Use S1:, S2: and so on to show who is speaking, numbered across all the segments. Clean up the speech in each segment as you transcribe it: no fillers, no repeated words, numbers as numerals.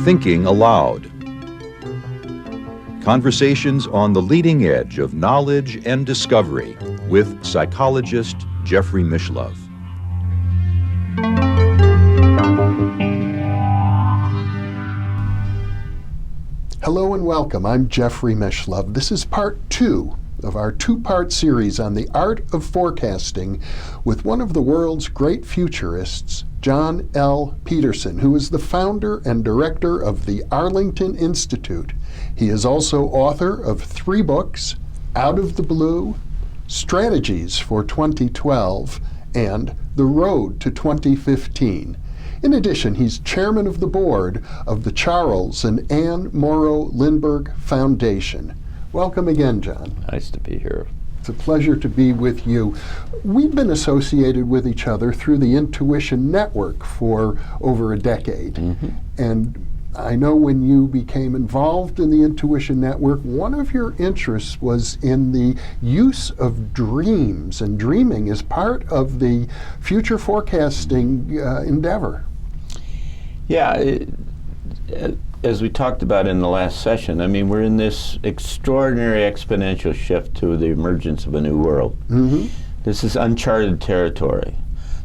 S1: Thinking Aloud. Conversations on the leading edge of knowledge and discovery with psychologist Jeffrey Mishlove.
S2: Hello and welcome. I'm Jeffrey Mishlove. This is part 2 of our 2-part series on the art of forecasting with one of the world's great futurists, John L. Petersen, who is the founder and director of the Arlington Institute. He is also author of 3 books, Out of the Blue, Strategies for 2012, and The Road to 2015. In addition, he's chairman of the board of the Charles and Anne Morrow Lindbergh Foundation. Welcome again, John.
S3: Nice to be here.
S2: It's a pleasure to be with you. We've been associated with each other through the Intuition Network for over a decade. Mm-hmm. And I know when you became involved in the Intuition Network, one of your interests was in the use of dreams, and dreaming is part of the future forecasting endeavor.
S3: Yeah, as we talked about in the last session, I mean, we're in this extraordinary exponential shift to the emergence of a new world. Mm-hmm. This is uncharted territory.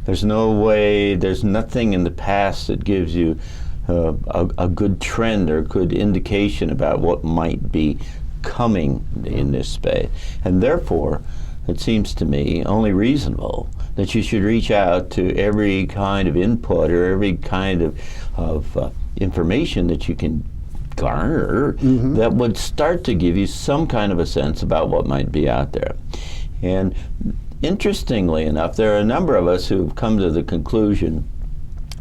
S3: There's no way, there's nothing in the past that gives you a good trend or good indication about what might be coming in this space. And therefore, it seems to me only reasonable that you should reach out to every kind of input or every kind of information that you can garner that would start to give you some kind of a sense about what might be out there. And interestingly enough, there are a number of us who've come to the conclusion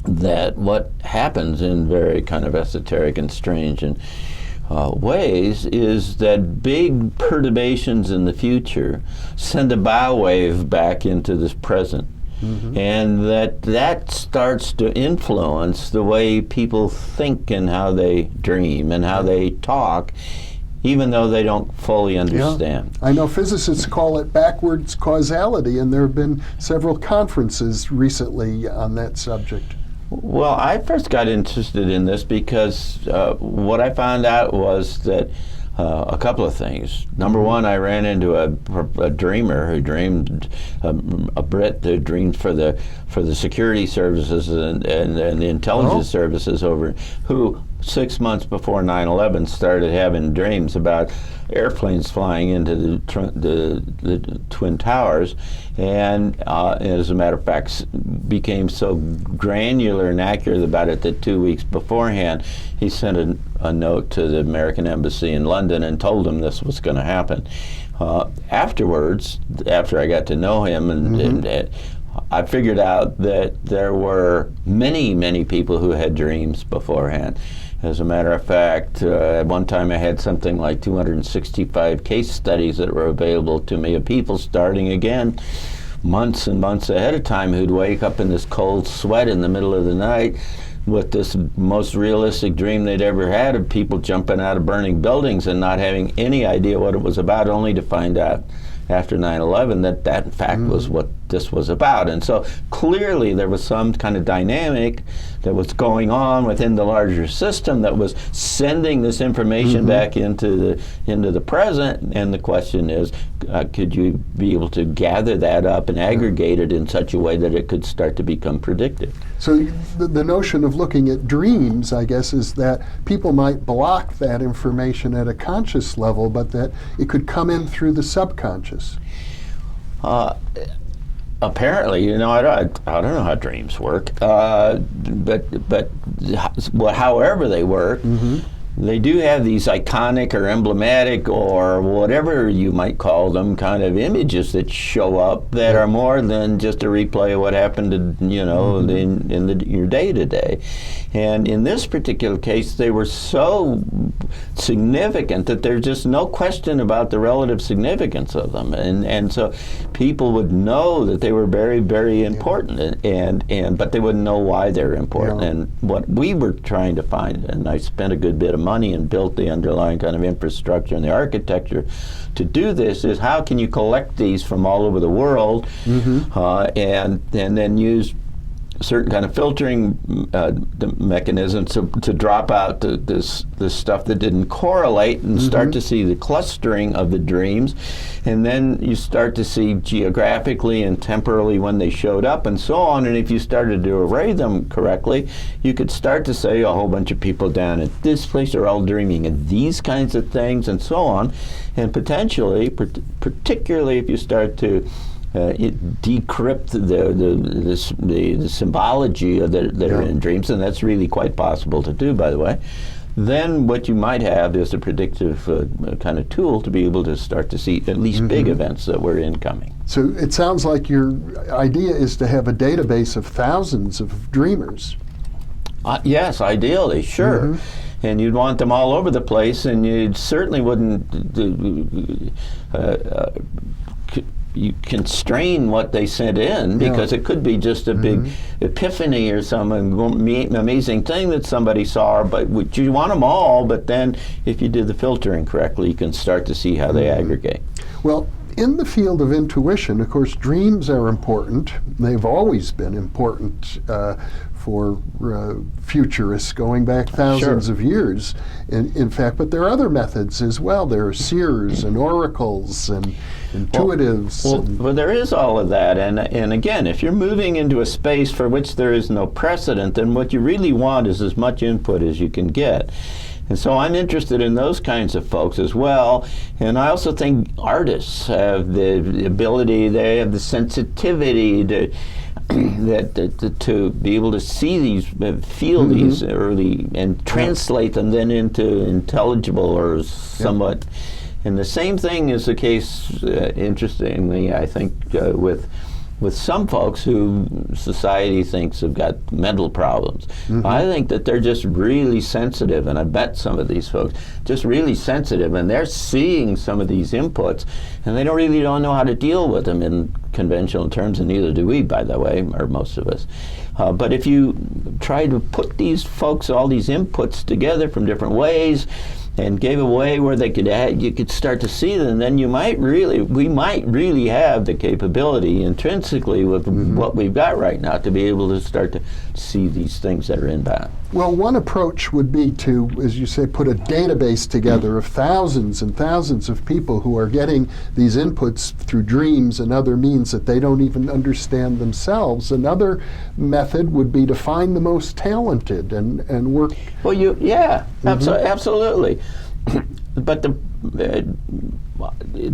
S3: that what happens in very kind of esoteric and strange and ways is that big perturbations in the future send a bow wave back into this present. Mm-hmm. And that starts to influence the way people think and how they dream and how they talk, even though they don't fully understand.
S2: Yeah. I know physicists call it backwards causality, and there have been several conferences recently on that subject.
S3: Well, I first got interested in this because what I found out was that a couple of things. Number one, I ran into a dreamer who dreamed, a Brit who dreamed for the security services and the intelligence services over, who 6 months before 9/11 started having dreams about airplanes flying into the Twin Towers, and as a matter of fact became so granular and accurate about it that 2 weeks beforehand he sent a note to the American Embassy in London and told them this was going to happen. Afterwards, after I got to know him, and I figured out that there were many people who had dreams beforehand. As a matter of fact, at one time I had something like 265 case studies that were available to me of people starting again months and months ahead of time who'd wake up in this cold sweat in the middle of the night with this most realistic dream they'd ever had of people jumping out of burning buildings and not having any idea what it was about, only to find out after 9/11 that in fact was what this was about. And so clearly there was some kind of dynamic that was going on within the larger system that was sending this information back into the present. And the question is, could you be able to gather that up and aggregate it in such a way that it could start to become predictive?
S2: So the notion of looking at dreams, I guess, is that people might block that information at a conscious level, but that it could come in through the subconscious.
S3: Apparently, I don't know how dreams work, but however they work, they do have these iconic or emblematic or whatever you might call them kind of images that show up that are more than just a replay of what happened in your day-to-day. And in this particular case, they were so significant that there's just no question about the relative significance of them. And so people would know that they were very, very important, but they wouldn't know why they're important. And what we were trying to find, and I spent a good bit of money and built the underlying kind of infrastructure and the architecture to do this, is how can you collect these from all over the world, and then use certain kind of filtering mechanisms to drop out this stuff that didn't correlate, and start to see the clustering of the dreams, and then you start to see geographically and temporally when they showed up and so on. And if you started to array them correctly, you could start to say a whole bunch of people down at this place are all dreaming of these kinds of things and so on. And potentially, particularly if you start to decrypt the symbology of that are in dreams, and that's really quite possible to do, by the way, then what you might have is a predictive kind of tool to be able to start to see at least big events that were incoming.
S2: So it sounds like your idea is to have a database of thousands of dreamers.
S3: Yes, ideally, sure. And you'd want them all over the place, and you certainly wouldn't you constrain what they sent in, because it could be just a big epiphany or some amazing thing that somebody saw, but you want them all, but then if you do the filtering correctly, you can start to see how they aggregate.
S2: Well, in the field of intuition, of course, dreams are important. They've always been important for futurists going back thousands of years, in fact, but there are other methods as well. There are seers and oracles and intuitives.
S3: Well, there is all of that, and again, if you're moving into a space for which there is no precedent, then what you really want is as much input as you can get. And so I'm interested in those kinds of folks as well. And I also think artists have the ability, they have the sensitivity to be able to see these, feel these early, and translate them then into intelligible or somewhat. And the same thing is the case, interestingly, I think, with some folks who society thinks have got mental problems. I think that they're just really sensitive, and I bet some of these folks just really sensitive, and they're seeing some of these inputs, and they don't know how to deal with them in conventional terms, and neither do we, by the way, or most of us. But if you try to put these folks, all these inputs together from different ways, and gave a way where they could you could start to see them, then we might really have the capability intrinsically with what we've got right now to be able to start to see these things that are inbound.
S2: Well, one approach would be to, as you say, put a database together of thousands and thousands of people who are getting these inputs through dreams and other means that they don't even understand themselves. Another method would be to find the most talented and work.
S3: Well, absolutely. But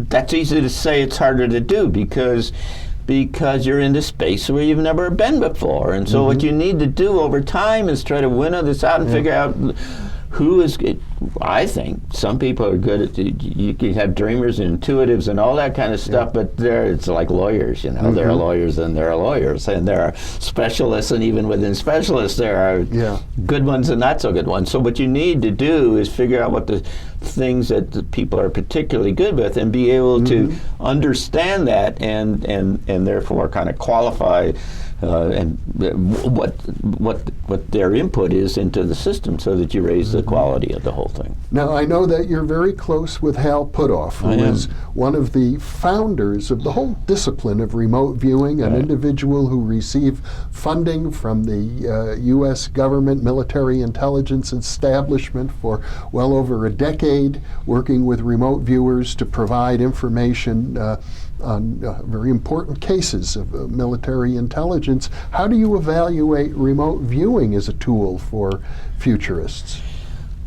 S3: that's easy to say, it's harder to do because you're in this space where you've never been before. And so what you need to do over time is try to winnow this out and figure out who is good. I think some people are good at, you can have dreamers and intuitives and all that kind of stuff, but it's like lawyers, there are lawyers and there are lawyers, and there are specialists, and even within specialists there are good ones and not so good ones. So what you need to do is figure out what the things that the people are particularly good with, and be able to understand that, and therefore kind of qualify and what their input is into the system, so that you raise the quality of the whole thing.
S2: Now, I know that you're very close with Hal Puthoff, who is one of the founders of the whole discipline of remote viewing, an individual who received funding from the U.S. government military intelligence establishment for well over a decade, working with remote viewers to provide information on very important cases of military intelligence. How do you evaluate remote viewing as a tool for futurists?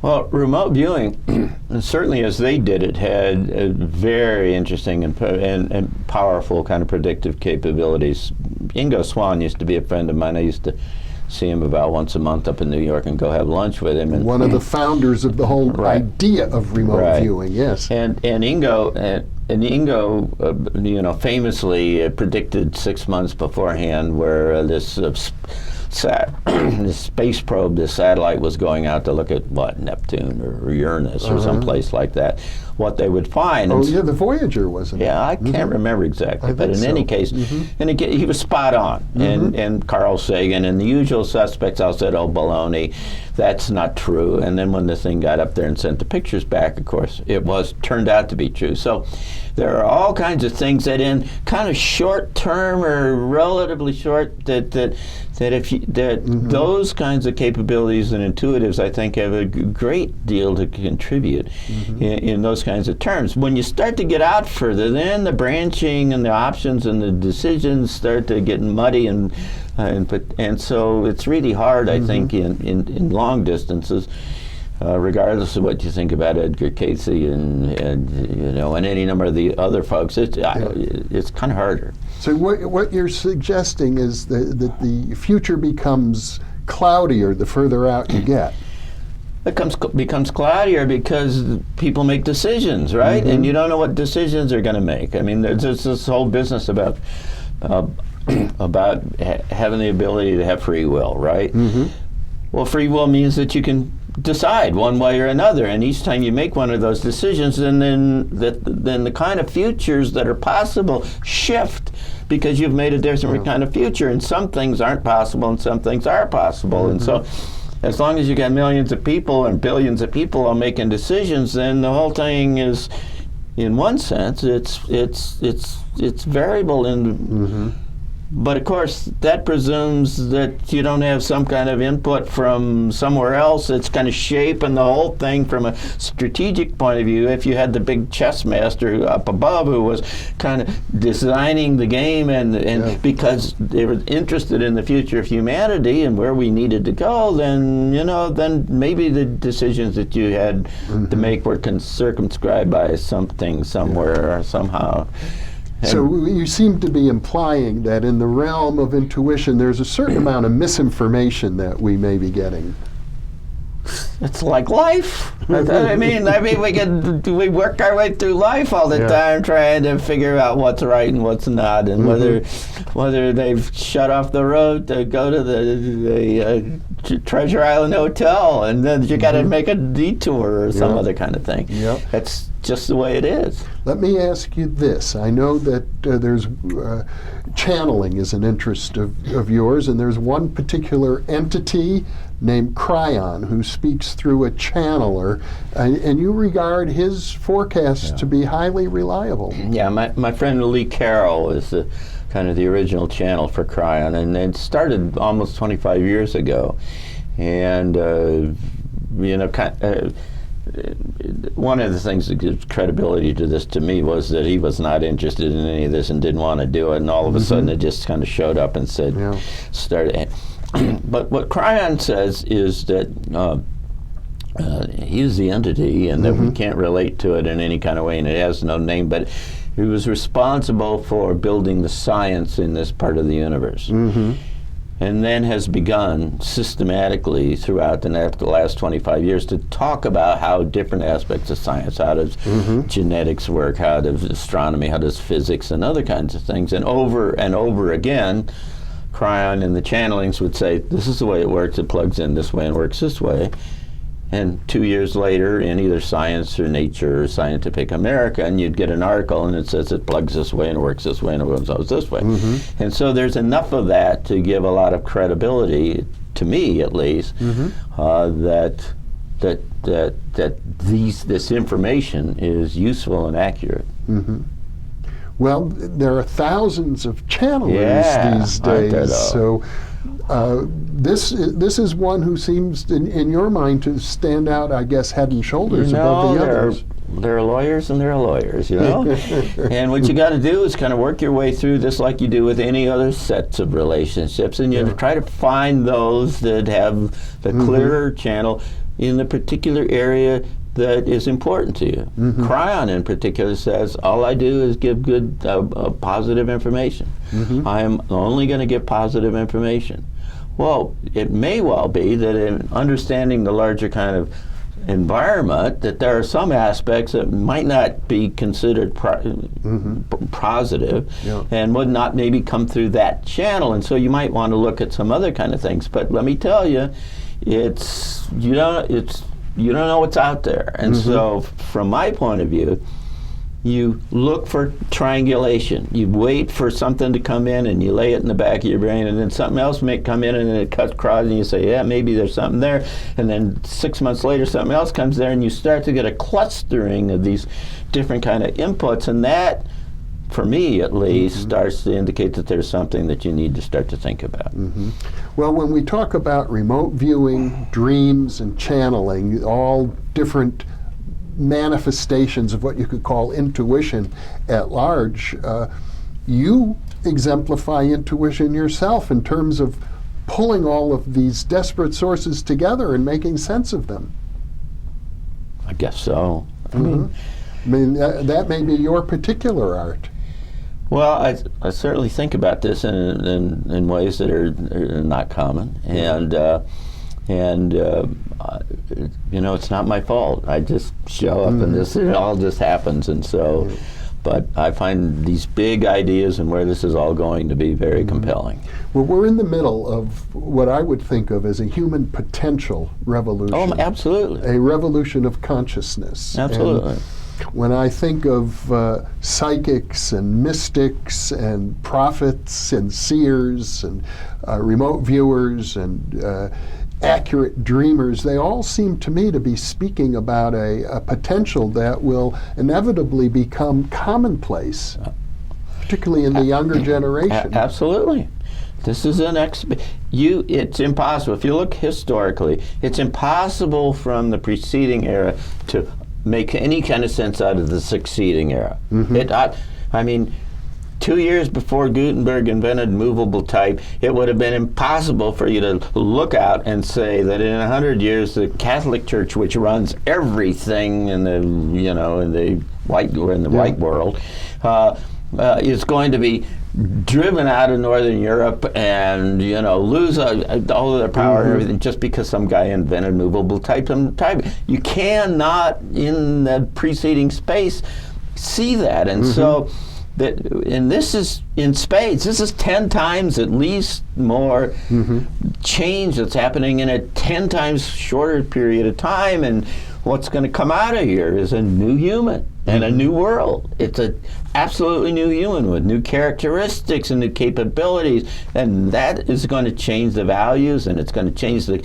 S3: Well, remote viewing, certainly as they did it, had a very interesting and powerful kind of predictive capabilities. Ingo Swann used to be a friend of mine. I used to see him about once a month up in New York and go have lunch with him. And
S2: one of the founders of the whole idea of remote viewing, yes.
S3: And Ingo, famously predicted 6 months beforehand where this space probe, this satellite, was going out to look at Neptune or Uranus or some place like that. what they would find.
S2: Oh, yeah, the Voyager, wasn't it?
S3: Yeah, I can't remember exactly, but in any case, and he was spot on. And Carl Sagan and the usual suspects all said, oh, baloney, that's not true. And then when the thing got up there and sent the pictures back, of course, it turned out to be true. So there are all kinds of things that in kind of short term or relatively short those kinds of capabilities and intuitives, I think, have a great deal to contribute in those kinds of terms. When you start to get out further, then the branching and the options and the decisions start to get muddy, and so it's really hard, I think, in long distances. Regardless of what you think about Edgar Cayce and any number of the other folks, it's kind of harder.
S2: So what you're suggesting is that the future becomes cloudier the further out you get.
S3: It becomes cloudier because people make decisions, right? And you don't know what decisions they're going to make. I mean, there's this whole business about having the ability to have free will, right? Well, free will means that you can decide one way or another, and each time you make one of those decisions, and then the kind of futures that are possible shift because you've made a different kind of future, and some things aren't possible and some things are possible. And so as long as you got millions of people and billions of people all making decisions, then the whole thing is, in one sense, it's variable in but of course, that presumes that you don't have some kind of input from somewhere else that's kind of shaping the whole thing from a strategic point of view. If you had the big chess master up above who was kind of designing the game and because they were interested in the future of humanity and where we needed to go, then maybe the decisions that you had to make were circumscribed by something somewhere or somehow.
S2: So you seem to be implying that in the realm of intuition, there's a certain amount of misinformation that we may be getting.
S3: It's like life. I mean, we work our way through life all the time, trying to figure out what's right and what's not, and whether they've shut off the road to go to the Treasure Island Hotel, and then you got to make a detour or some other kind of thing. That's just the way it is.
S2: Let me ask you this. I know that there's channeling is an interest of yours, and there's one particular entity named Cryon who speaks through a channeler, and you regard his forecasts to be highly reliable.
S3: Yeah, my friend Lee Carroll is kind of the original channel for Cryon, and it started almost 25 years ago. And one of the things that gives credibility to this to me was that he was not interested in any of this and didn't want to do it, and all of a sudden it just kind of showed up and said, started. But what Cryon says is that he's the entity and that we can't relate to it in any kind of way, and it has no name, but he was responsible for building the science in this part of the universe. And then has begun systematically throughout the last 25 years to talk about how different aspects of science, how does genetics work, how does astronomy, how does physics, and other kinds of things. And over again, Cryon and the channelings would say, this is the way it works, it plugs in this way and works this way. And 2 years later, in either Science or Nature or Scientific American, you'd get an article and it says it plugs this way and works this way and it goes this way. And so there's enough of that to give a lot of credibility, to me at least, that this information is useful and accure.
S2: Well, there are thousands of channelers these days, so this is one who seems, in your mind, to stand out, I guess, head and shoulders above the others.
S3: There are lawyers and there are lawyers, and what you got to do is kind of work your way through this like you do with any other sets of relationships, and you try to find those that have the clearer channel in the particular area that is important to you. Cryon in particular says, all I do is give good, positive information. I am only going to give positive information. Well, it may well be that in understanding the larger kind of environment, that there are some aspects that might not be considered positive and would not maybe come through that channel, and so you might want to look at some other kind of things. But let me tell you, you don't know what's out there. And so from my point of view, you look for triangulation. You wait for something to come in and you lay it in the back of your brain, and then something else may come in and then it cuts across and you say, yeah, maybe there's something there. And then 6 months later something else comes there and you start to get a clustering of these different kind of inputs, and that, for me at least, starts to indicate that there's something that you need to start to think about.
S2: Well, when we talk about remote viewing, dreams, and channeling, all different manifestations of what you could call intuition at large, you exemplify intuition yourself in terms of pulling all of these desperate sources together and making sense of them.
S3: I guess so.
S2: I mean, that may be your particular art.
S3: Well, I certainly think about this in ways that are not common, and you know, it's not my fault. I just show up and it all just happens, and so. But I find these big ideas and where this is all going to be very compelling.
S2: Well, we're in the middle of what I would think of as a human potential revolution.
S3: Oh, absolutely.
S2: A revolution of consciousness.
S3: Absolutely.
S2: And when I think of psychics and mystics and prophets and seers and remote viewers and accurate dreamers, they all seem to me to be speaking about a potential that will inevitably become commonplace, particularly in the younger generation.
S3: Absolutely. This is it's impossible. If you look historically, it's impossible from the preceding era to make any kind of sense out of the succeeding era. I mean, 2 years before Gutenberg invented movable type, it would have been impossible for you to look out and say that in 100 years the Catholic Church, which runs everything in the white world, is going to be driven out of Northern Europe and lose all of their power and everything just because some guy invented movable type. You cannot in the preceding space see that, and so. And this is in spades. This is 10 times at least more change that's happening in a 10 times shorter period of time. And what's going to come out of here is a new human and a new world. It's an absolutely new human with new characteristics and new capabilities. And that is going to change the values, and it's going to change the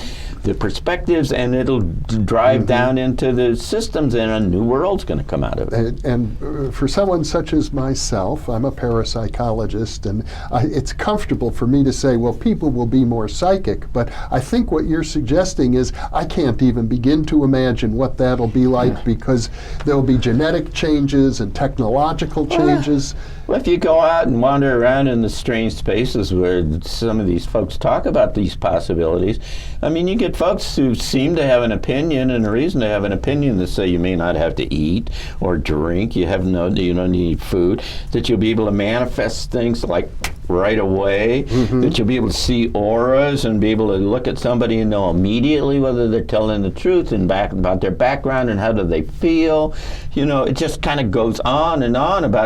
S3: perspectives, and it'll drive down into the systems, and a new world's going to come out of it.
S2: And for someone such as myself, I'm a parapsychologist, and it's comfortable for me to say, well, people will be more psychic, but I think what you're suggesting is I can't even begin to imagine what that'll be like, because there'll be genetic changes and technological changes.
S3: Well, if you go out and wander around in the strange spaces where some of these folks talk about these possibilities, I mean, you get folks who seem to have an opinion, and a reason to have an opinion, that say you may not have to eat or drink, you don't need food, that you'll be able to manifest things like right away, that you'll be able to see auras and be able to look at somebody and know immediately whether they're telling the truth and about their background and how do they feel. It just kind of goes on and on about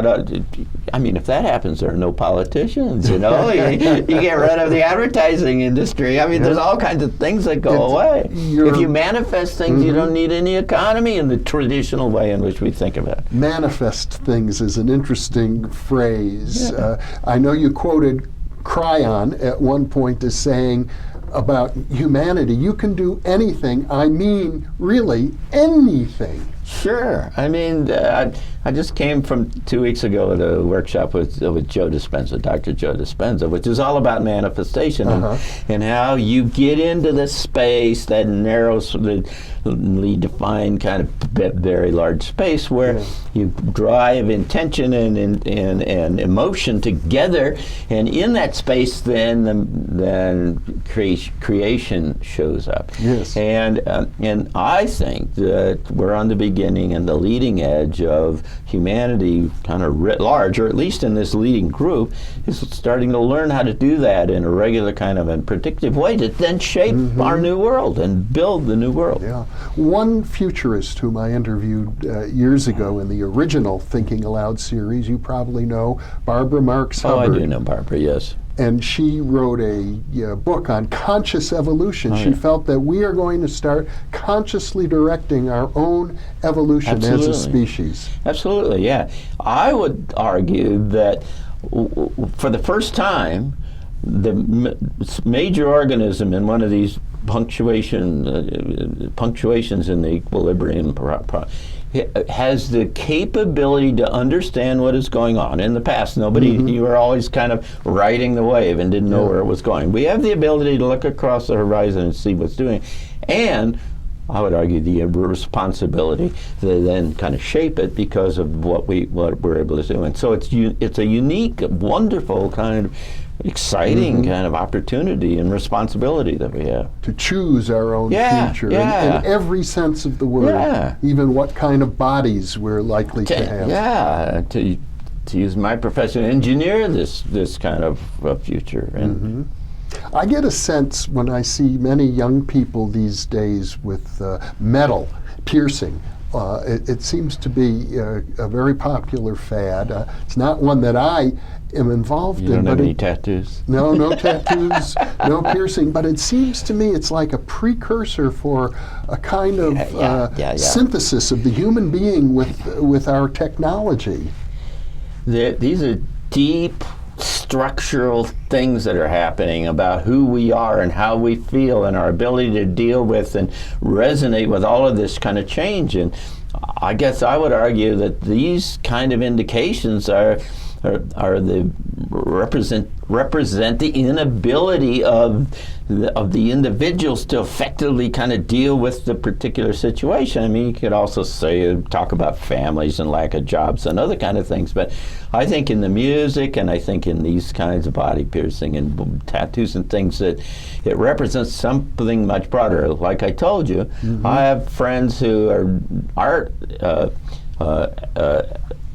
S3: I mean, if that happens, there are no politicians, you get rid of the advertising industry. I mean, there's all kinds of things that go away. If you manifest things, you don't need any economy in the traditional way in which we think about it.
S2: Manifest things is an interesting phrase. I know you quoted Cryon at one point as saying about humanity, you can do anything. I mean, really, anything.
S3: Sure. I mean, I just came from 2 weeks ago at a workshop with Joe Dispenza, Dr. Joe Dispenza, which is all about manifestation and how you get into the space, that narrowly defined kind of very large space where you drive intention and emotion together, and in that space then creation shows up.
S2: Yes.
S3: And I think that we're on the beginning and the leading edge of humanity, kind of writ large, or at least in this leading group, is starting to learn how to do that in a regular kind of and predictive way to then shape our new world and build the new world.
S2: Yeah. One futurist whom I interviewed years ago in the original Thinking Aloud series, you probably know, Barbara Marx Hubbard.
S3: Oh, I do know Barbara, yes.
S2: and she wrote a book on conscious evolution. She felt that we are going to start consciously directing our own evolution as a species.
S3: Absolutely, yeah. I would argue that for the first time, the major organism in one of these punctuations in the equilibrium has the capability to understand what is going on. In the past, you were always kind of riding the wave and didn't know where it was going. We have the ability to look across the horizon and see what's doing, and I would argue the responsibility to then kind of shape it because of what we're able to do. And so it's a unique, wonderful kind of exciting kind of opportunity and responsibility that we have.
S2: To choose our own future in every sense of the word, even what kind of bodies we're likely to have.
S3: Yeah, to use my profession, engineer this kind of future. And
S2: I get a sense when I see many young people these days with metal piercing. It seems to be a very popular fad. It's not one that I am involved in.
S3: You don't have any tattoos?
S2: No tattoos, no piercing. But it seems to me it's like a precursor for a kind of synthesis of the human being with our technology.
S3: These are deep structural things that are happening about who we are and how we feel and our ability to deal with and resonate with all of this kind of change. And I guess I would argue that these kind of indications represent the inability of the individuals to effectively kind of deal with the particular situation. I mean, you could also talk about families and lack of jobs and other kind of things, but I think in the music and I think in these kinds of body piercing and tattoos and things that it represents something much broader. Like I told you, I have friends who are art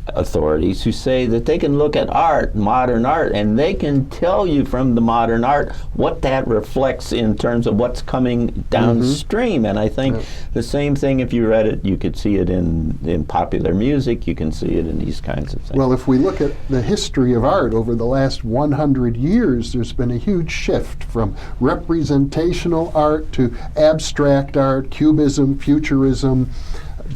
S3: authorities who say that they can look at art, modern art, and they can tell you from the modern art what that reflects in terms of what's coming downstream. And I think the same thing, if you read it, you could see it in popular music, you can see it in these kinds of things.
S2: Well, if we look at the history of art over the last 100 years, there's been a huge shift from representational art to abstract art, cubism, futurism,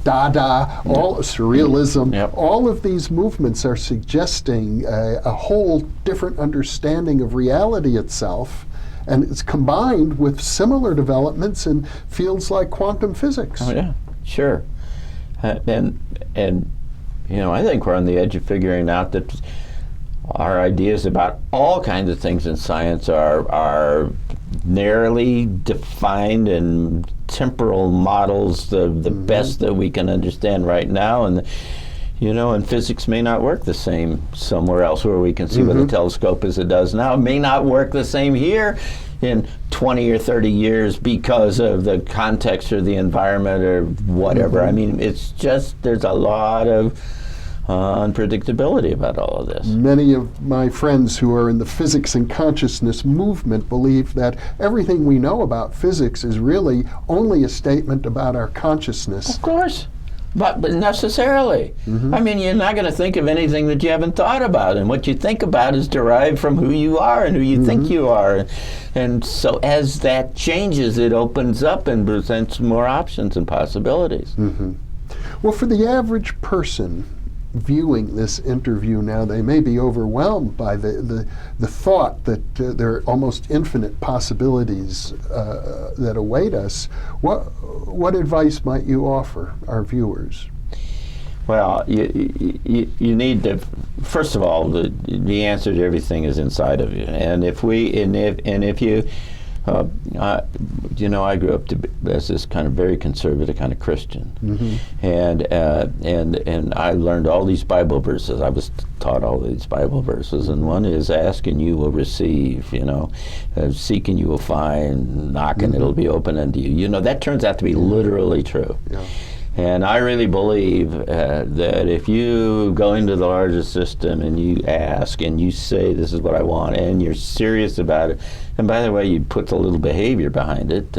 S2: Dada, all surrealism. All of these movements are suggesting a whole different understanding of reality itself, and it's combined with similar developments in fields like quantum physics.
S3: Oh yeah, sure. And you know, I think we're on the edge of figuring out that our ideas about all kinds of things in science are narrowly defined and temporal models, the best that we can understand right now, and you know, and physics may not work the same somewhere else where we can see with a telescope as it does now. It may not work the same here in 20 or 30 years because of the context or the environment or whatever. I mean, it's just, there's a lot of unpredictability about all of this.
S2: Many of my friends who are in the physics and consciousness movement believe that everything we know about physics is really only a statement about our consciousness.
S3: Of course, but necessarily. I mean, you're not going to think of anything that you haven't thought about, and what you think about is derived from who you are and who you think you are. And so as that changes, it opens up and presents more options and possibilities.
S2: Well, for the average person viewing this interview now, they may be overwhelmed by the thought that there are almost infinite possibilities that await us. What advice might you offer our viewers?
S3: Well, you need to, first of all, the answer to everything is inside of you, and if you you know, I grew up as this kind of very conservative kind of Christian, and I learned all these Bible verses. I was taught all these Bible verses, and one is, "Ask and you will receive." You know, "Seek and you will find. Knock and it'll be open unto you." You know, that turns out to be literally true. And I really believe that if you go into the larger system and you ask and you say, "This is what I want," and you're serious about it, and by the way, you put a little behavior behind it,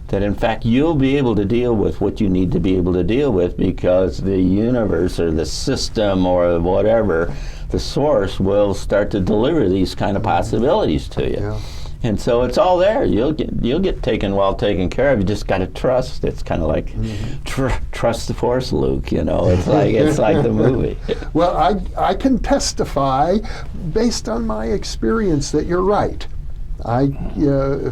S3: that in fact you'll be able to deal with what you need to be able to deal with, because the universe or the system or whatever, the source, will start to deliver these kind of possibilities to you.
S2: Yeah.
S3: And so it's all there. You'll get taken care of. You just got to trust. It's kind of like trust the Force, Luke. You know, it's like the movie.
S2: Well, I can testify based on my experience that you're right. I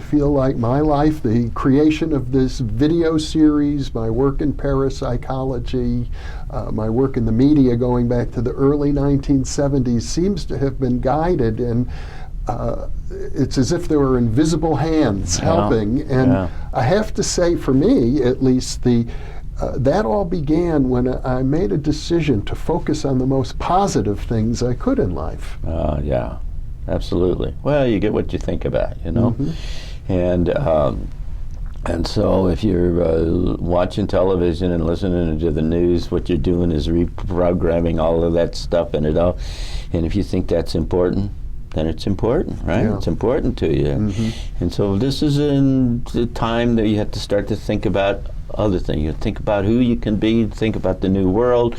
S2: feel like my life, the creation of this video series, my work in parapsychology, my work in the media going back to the early 1970s seems to have been guided, and it's as if there were invisible hands helping. And I have to say, for me at least, that all began when I made a decision to focus on the most positive things I could in life.
S3: Yeah, absolutely. Well, you get what you think about, you know. And so if you're watching television and listening to the news, what you're doing is reprogramming all of that stuff in it all. And if you think that's important, then it's important, right?
S2: Yeah.
S3: It's important to you. And so this is in the time that you have to start to think about other things. You think about who you can be, think about the new world.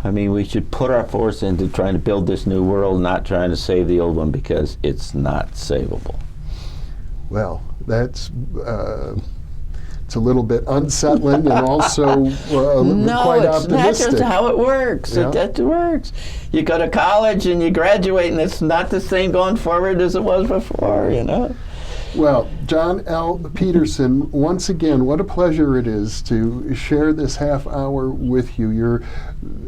S3: I mean, we should put our force into trying to build this new world, not trying to save the old one, because it's not savable.
S2: Well, that's it's a little bit unsettling and also quite optimistic.
S3: No, it's not just how it works.
S2: Yeah.
S3: It works. You go to college and you graduate, and it's not the same going forward as it was before, you know?
S2: Well, John L. Petersen, once again, what a pleasure it is to share this half hour with you. You're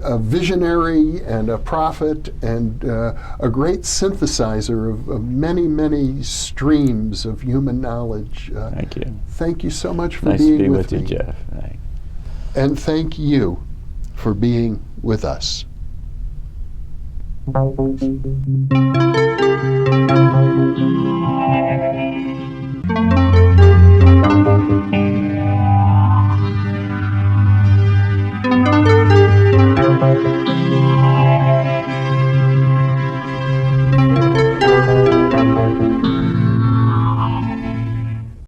S2: a visionary and a prophet and a great synthesizer of many, many streams of human knowledge.
S3: Thank you.
S2: Thank you so much for
S3: Nice
S2: being
S3: to be
S2: with
S3: with you,
S2: me.
S3: Jeff.
S2: And thank you for being with us.